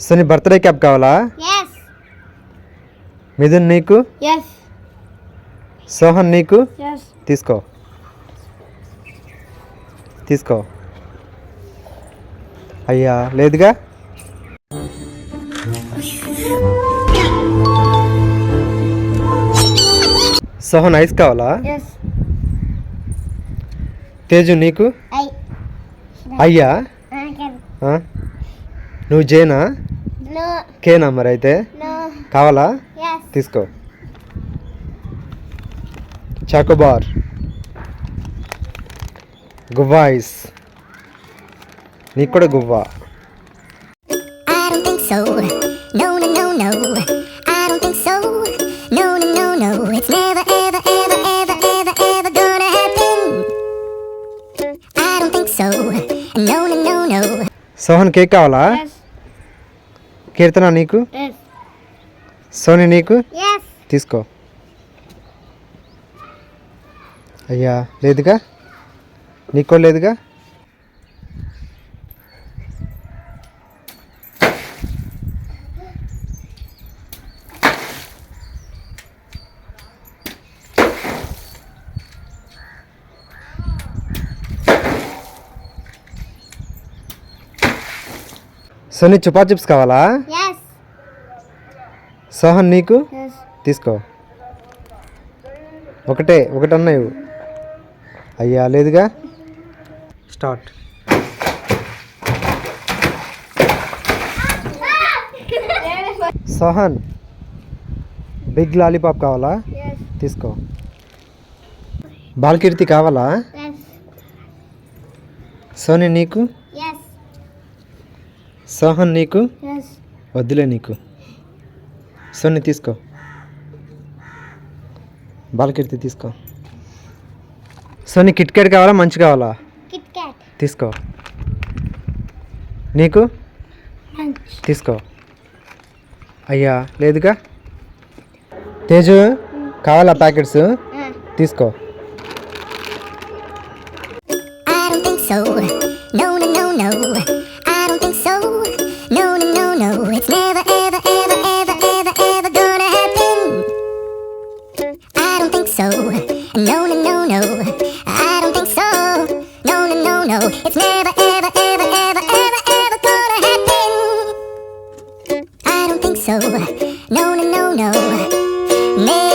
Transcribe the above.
Sony birthday cap కావాలా? మిథున్ నీకు? సోహన్ నీకు? తీసుకో తీసుకో. అయ్యా లేదుగా. సోహన్ ఐస్ కావాలా? తేజు నీకు? అయ్యా నువ్వు జేనా? కేనా మరి అయితే కావాలా? తీసుకో. చాకోబార్, గువ్వా ఐస్ నీకు కూడా గువ్వా. సోహన్ కేక్ కావాలా? కీర్తన నీకు? సోనీ నీకు? తీసుకో. అయ్యా లేదుగా. నీకో లేదుగా. సోనీ చుపా చిప్స్ కావాలా? సోహన్ నీకు? తీసుకో. ఒకటన్నా ఇవ్వు. అయ్యా లేదుగా. స్టార్ట్. సోహన్ బిగ్ లాలీపాప్ కావాలా? తీసుకో. బాలకీర్తి కావాలా? సోనీ నీకు? సోహన్ నీకు? వద్దులే నీకు. సోనీ తీసుకో. బాలకీర్తి తీసుకో. సోనీ కిట్ క్యాట్ కావాలా? మంచి కావాలా? తీసుకో. నీకు? తీసుకో. అయ్యా లేదుగా. తేజు కావాలా ప్యాకెట్స్? తీసుకో. It's never, ever, ever, ever, ever, ever gonna happen. I don't think so. No, no, no, no.